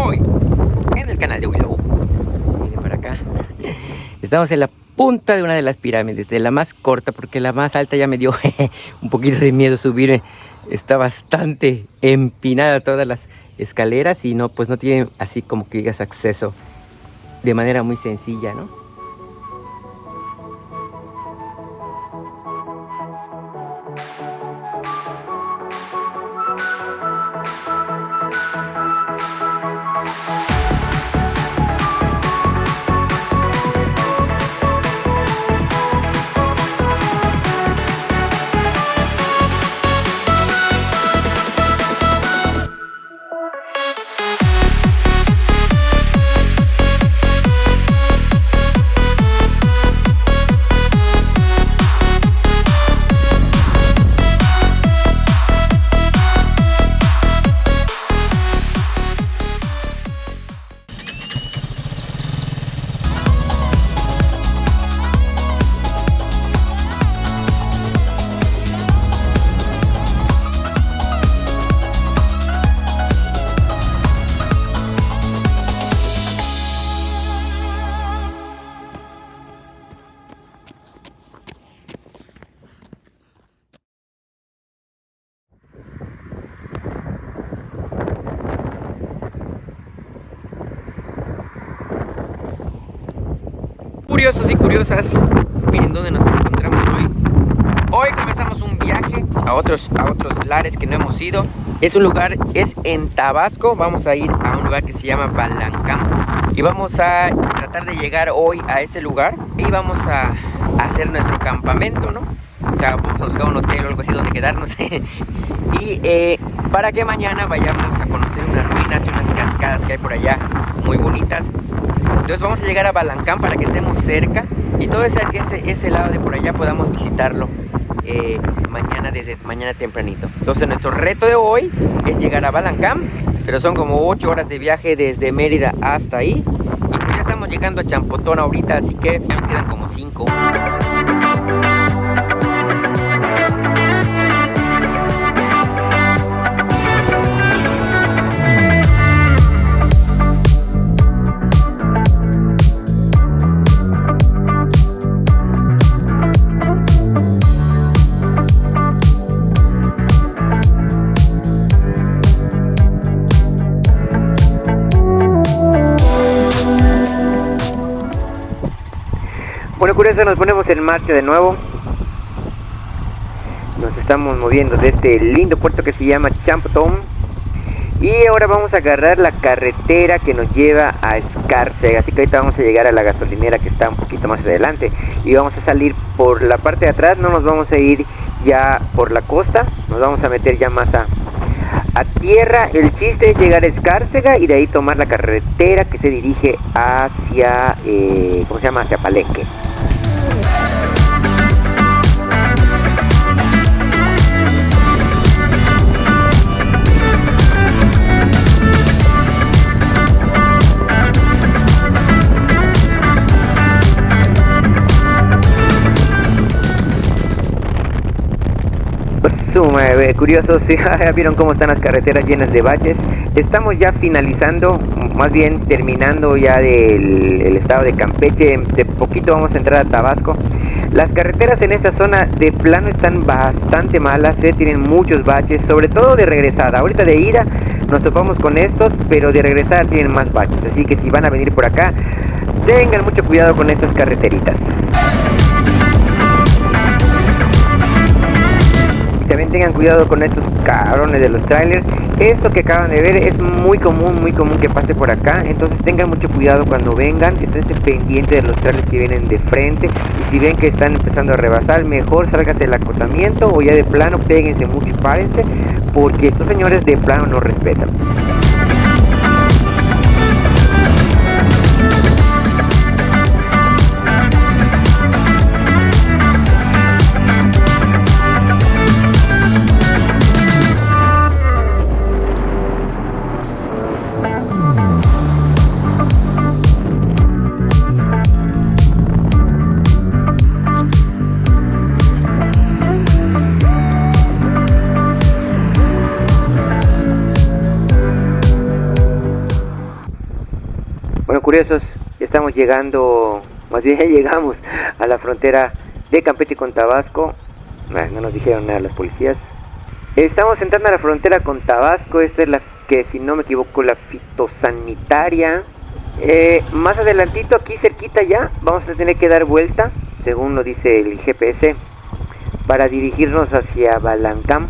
hoy en el canal de Willow. Miren para acá. Estamos en la punta de una de las pirámides, de la más corta, porque la más alta ya me dio un poquito de miedo subir. Está bastante empinada todas las escaleras y no, pues no tiene así como que digas acceso de manera muy sencilla, ¿no? Curiosos y curiosas, miren dónde nos encontramos hoy. Hoy comenzamos un viaje a otros lares que no hemos ido. Es un lugar, es en Tabasco. Vamos a ir a un lugar que se llama Balancán y vamos a tratar de llegar hoy a ese lugar y vamos a hacer nuestro campamento, ¿no? O sea, vamos a buscar un hotel o algo así donde quedarnos y para que mañana vayamos a conocer unas ruinas y unas cascadas que hay por allá muy bonitas. Entonces vamos a llegar a Balancán para que estemos cerca y todo ese lado de por allá podamos visitarlo desde mañana tempranito. Entonces nuestro reto de hoy es llegar a Balancán, pero son como 8 horas de viaje desde Mérida hasta ahí. Y pues ya estamos llegando a Champotón ahorita, así que nos quedan como 5. Bueno, curioso, nos ponemos en marcha de nuevo. Nos estamos moviendo de este lindo puerto que se llama Champotón. Y ahora vamos a agarrar la carretera que nos lleva a Escárcega. Así que ahorita vamos a llegar a la gasolinera que está un poquito más adelante. Y vamos a salir por la parte de atrás, no nos vamos a ir ya por la costa. Nos vamos a meter ya más a tierra. El chiste es llegar a Escárcega y de ahí tomar la carretera que se dirige hacia, ¿cómo se llama? Hacia Palenque. Curiosos, ya vieron cómo están las carreteras llenas de baches. Estamos ya finalizando, más bien terminando ya del estado de Campeche. De poquito vamos a entrar a Tabasco. Las carreteras en esta zona de plano están bastante malas, tienen muchos baches, sobre todo de regresada. Ahorita de ida nos topamos con estos, pero de regresar tienen más baches. Así que si van a venir por acá, tengan mucho cuidado con estas carreteritas. También tengan cuidado con estos cabrones de los trailers. Esto que acaban de ver es muy común que pase por acá. Entonces tengan mucho cuidado cuando vengan. Estén pendientes de los trailers que vienen de frente. Y si ven que están empezando a rebasar, mejor sálganse del acotamiento o ya de plano péguense mucho y párense, porque estos señores de plano no respetan. curiosos, estamos llegando, más bien ya llegamos a la frontera de Campeche con Tabasco. No nos dijeron nada los policías. Estamos entrando a la frontera con Tabasco. Esta es la que, si no me equivoco, la fitosanitaria. Más adelantito, aquí cerquita ya, vamos a tener que dar vuelta, según lo dice el GPS, para dirigirnos hacia Balancán.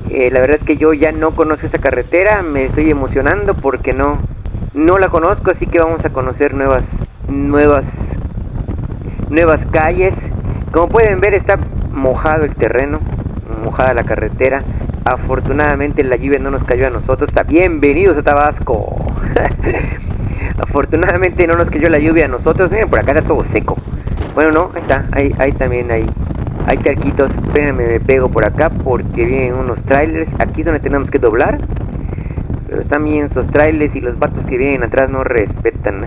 La verdad es que yo ya no conozco esta carretera, me estoy emocionando porque no la conozco, así que vamos a conocer nuevas calles. Como pueden ver, está mojado el terreno, mojada la carretera. Afortunadamente la lluvia no nos cayó a nosotros. Está bienvenidos a Tabasco. Afortunadamente no nos cayó la lluvia a nosotros. Miren, por acá está todo seco. Bueno, no, ahí está, ahí también hay charquitos. Espérenme, me pego por acá porque vienen unos trailers. Aquí es donde tenemos que doblar. Pero están bien esos trailers y los vatos que vienen atrás no respetan.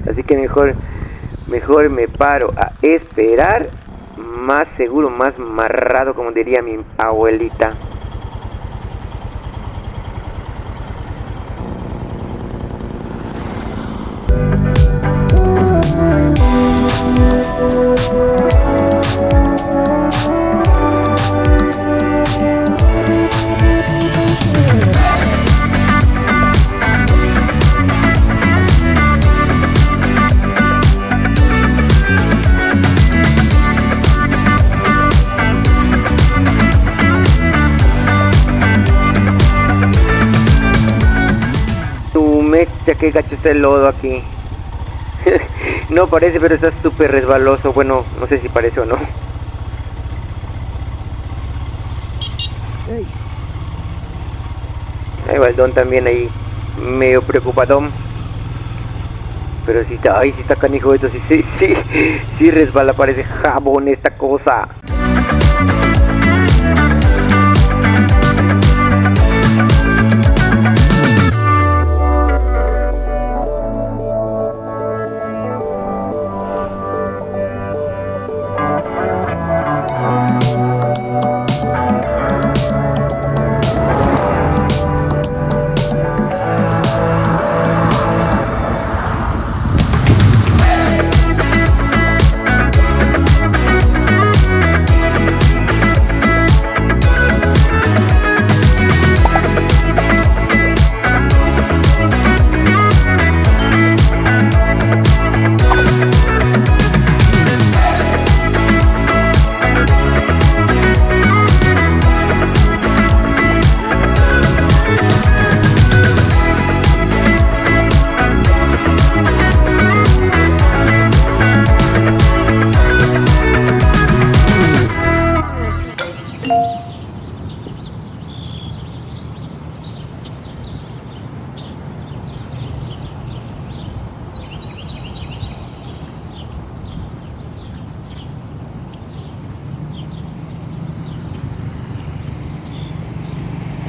Así que mejor me paro a esperar. Más seguro, más marrado, como diría mi abuelita. Ya que gacho está el lodo aquí. No parece, pero está súper resbaloso. Bueno, no sé si parece o no. Ahí va el Don también ahí, medio preocupadón. Pero sí está canijo esto, sí resbala, parece jabón esta cosa.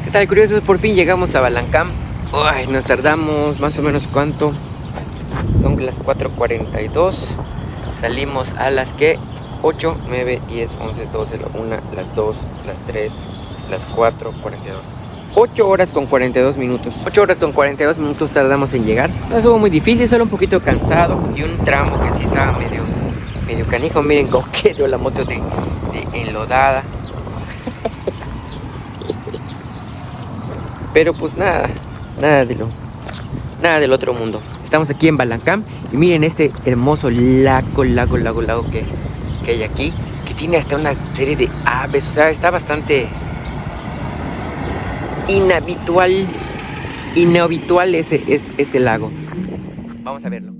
¿Qué tal, curiosos? Por fin llegamos a Balancán. Uy, nos tardamos más o menos, ¿cuánto? Son las 4:42. Salimos a las que 8, 9, 10, 11, 12, la 1, las 2, las 3, las 4, 42. 8 horas con 42 minutos. 8 horas con 42 minutos tardamos en llegar. No estuvo muy difícil, solo un poquito cansado. Y un tramo que sí estaba medio canijo. Miren cómo quedó la moto de enlodada. Pero pues nada del otro mundo. Estamos aquí en Balancán y miren este hermoso lago que hay aquí, que tiene hasta una serie de aves. O sea, está bastante inhabitual este lago. Vamos a verlo.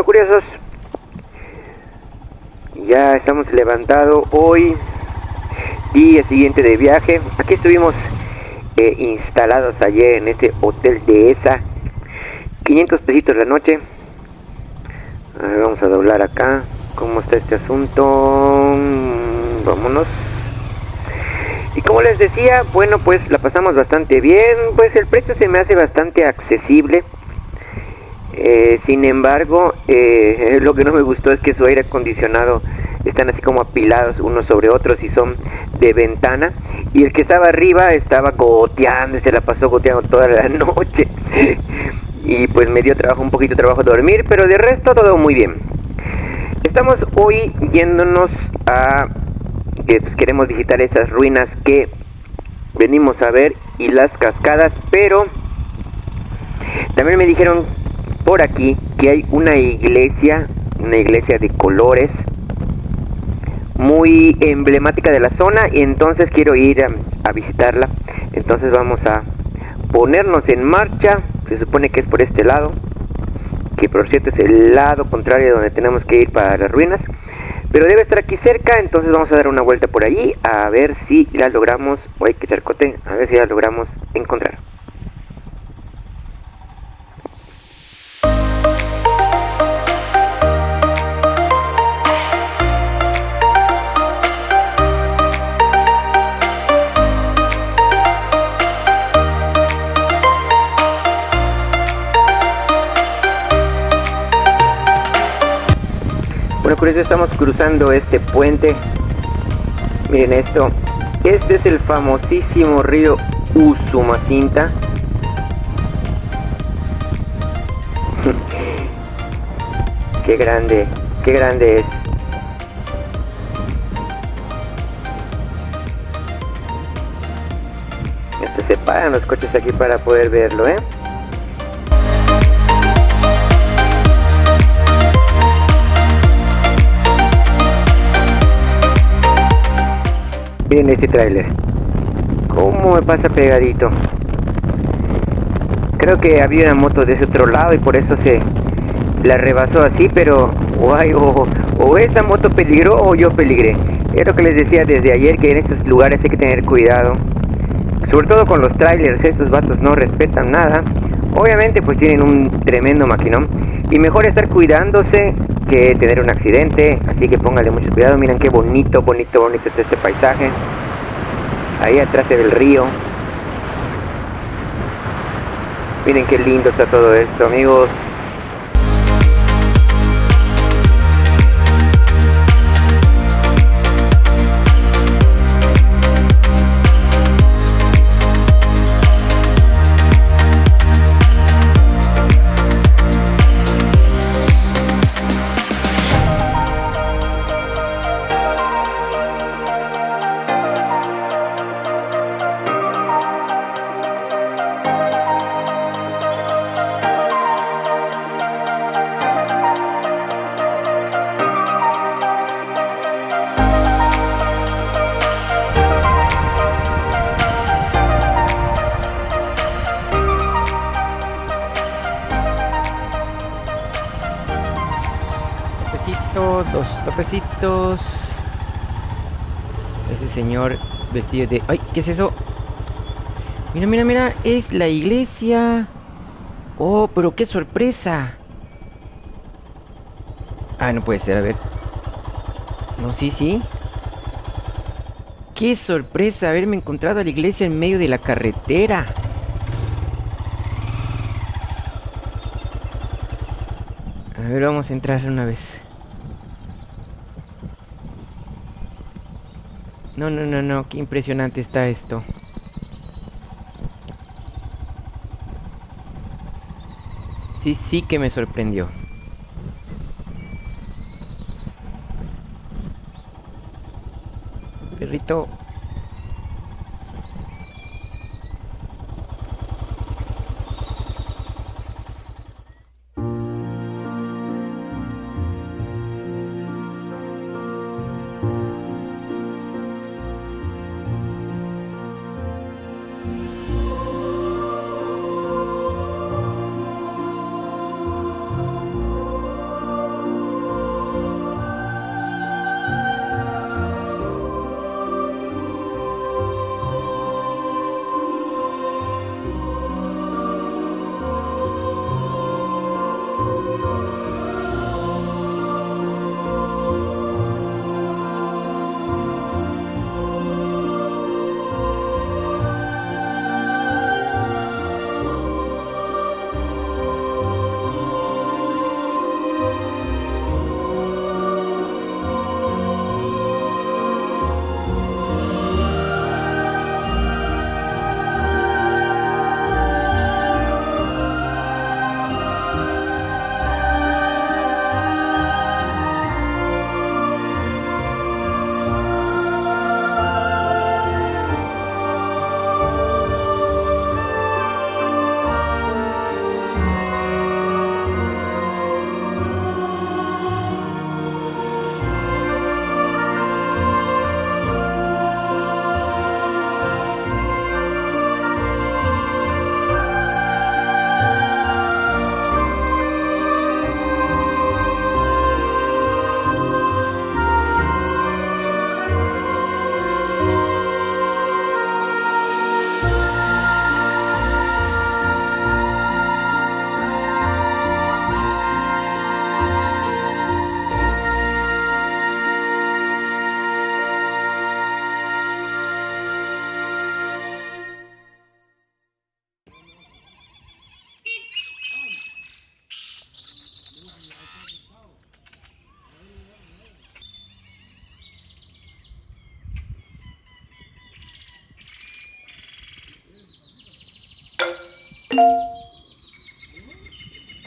curiosos, ya estamos levantados hoy, día siguiente de viaje. Aquí estuvimos instalados ayer en este hotel de ESA, 500 pesitos la noche. A ver, vamos a doblar acá. ¿Cómo está este asunto? Vámonos. Y como les decía, bueno, pues la pasamos bastante bien. Pues el precio se me hace bastante accesible. Sin embargo, lo que no me gustó es que su aire acondicionado están así como apilados unos sobre otros y son de ventana. Y el que estaba arriba estaba goteando y se la pasó goteando toda la noche. Y pues me dio un poquito de trabajo dormir, pero de resto todo muy bien. Estamos hoy yéndonos a... pues queremos visitar esas ruinas que venimos a ver y las cascadas, pero también me dijeron por aquí que hay una iglesia de colores muy emblemática de la zona, y entonces quiero ir a visitarla. Entonces vamos a ponernos en marcha. Se supone que es por este lado, que por cierto es el lado contrario donde tenemos que ir para las ruinas, pero debe estar aquí cerca. Entonces vamos a dar una vuelta por allí a ver si la logramos, o hay que charcote, a ver si la logramos encontrar. Bueno, por eso estamos cruzando este puente. Miren esto. Este es el famosísimo río Usumacinta. Qué grande es. Hasta se paran los coches aquí para poder verlo, ¿eh? Miren este tráiler, cómo me pasa pegadito. Creo que había una moto de ese otro lado y por eso se la rebasó así, pero guay, o esa moto peligró o yo peligré. Es lo que les decía desde ayer, que en estos lugares hay que tener cuidado, sobre todo con los trailers. Estos vatos no respetan nada. Obviamente pues tienen un tremendo maquinón y mejor estar cuidándose que tener un accidente, así que póngale mucho cuidado. Miren qué bonito está este paisaje. Ahí atrás se ve el río. Miren qué lindo está todo esto, amigos. Dos topecitos. Ese señor vestido de... ¡Ay! ¿Qué es eso? Mira, es la iglesia. Oh, pero qué sorpresa. Ah, no puede ser, a ver. No, sí. Qué sorpresa haberme encontrado a la iglesia en medio de la carretera. A ver, vamos a entrar una vez. No, qué impresionante está esto. Sí que me sorprendió. Perrito.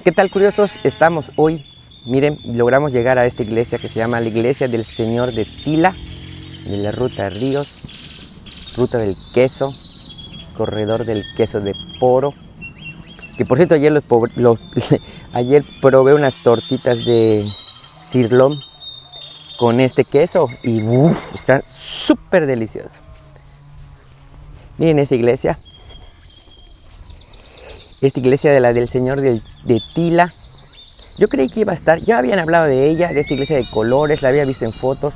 ¿Qué tal, curiosos? Estamos hoy, miren, logramos llegar a esta iglesia que se llama la Iglesia del Señor de Tila, de la Ruta de Ríos, Ruta del Queso, Corredor del Queso de Poro. Que por cierto, ayer, ayer probé unas tortitas de sirloin con este queso y están súper deliciosos. Miren esta iglesia de la del Señor de Tila. Yo creí que iba a estar, ya habían hablado de ella, de esta iglesia de colores, la había visto en fotos.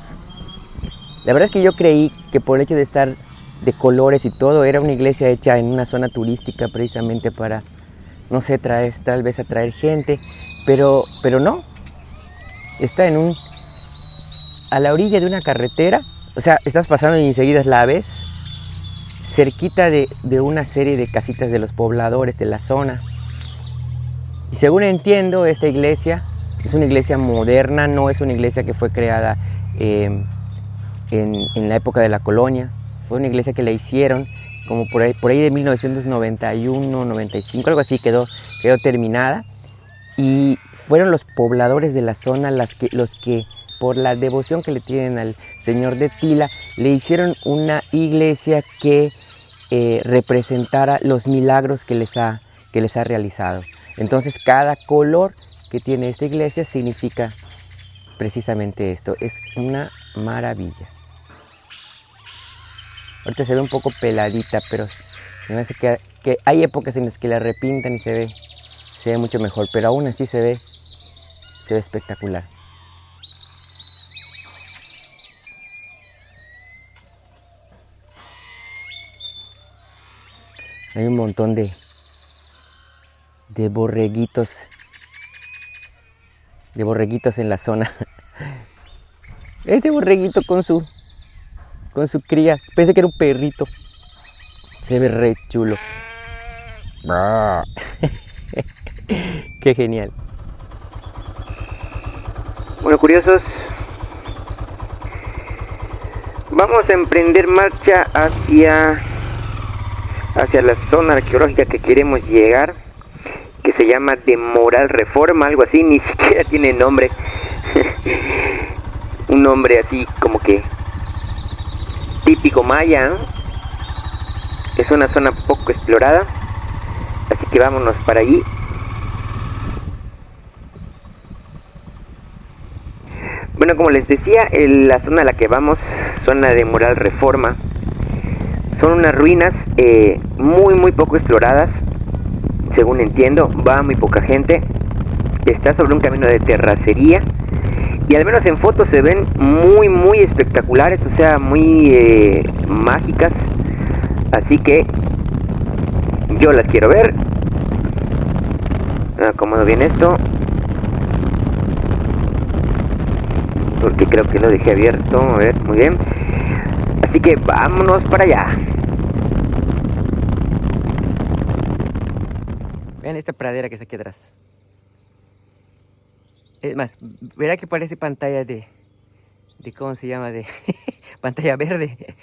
La verdad es que yo creí que por el hecho de estar de colores y todo, era una iglesia hecha en una zona turística precisamente para, no sé, tal vez atraer gente, pero no. Está a la orilla de una carretera, o sea, estás pasando y enseguida la ves, cerquita de una serie de casitas de los pobladores de la zona. Y según entiendo, esta iglesia es una iglesia moderna, no es una iglesia que fue creada en la época de la colonia. Fue una iglesia que la hicieron como por ahí de 1991, 95, algo así, quedó terminada. Y fueron los pobladores de la zona los que por la devoción que le tienen al Señor de Tila, le hicieron una iglesia que representara los milagros que les ha realizado. Entonces cada color que tiene esta iglesia significa precisamente esto. Es una maravilla. Ahorita se ve un poco peladita, pero me parece que hay épocas en las que la repintan y se ve mucho mejor, pero aún así se ve espectacular. Hay un montón de borreguitos en la zona. Este borreguito con su cría, pensé que era un perrito. Se ve re chulo. Qué genial. Bueno, curiosos, vamos a emprender marcha hacia la zona arqueológica que queremos llegar, que se llama de Moral Reforma, algo así, ni siquiera tiene nombre. Un nombre así como que típico maya, ¿no? Es una zona poco explorada, así que vámonos para allí. Bueno, como les decía, la zona a la que vamos, zona de Moral Reforma, son unas ruinas muy poco exploradas, según entiendo. Va muy poca gente, está sobre un camino de terracería y al menos en fotos se ven muy espectaculares, o sea, muy mágicas, así que yo las quiero ver. Acomodo bien esto, porque creo que lo dejé abierto. A ver, muy bien, así que vámonos para allá. Vean esta pradera que está aquí atrás. Es más, verá que parece pantalla de ¿cómo se llama? De pantalla verde.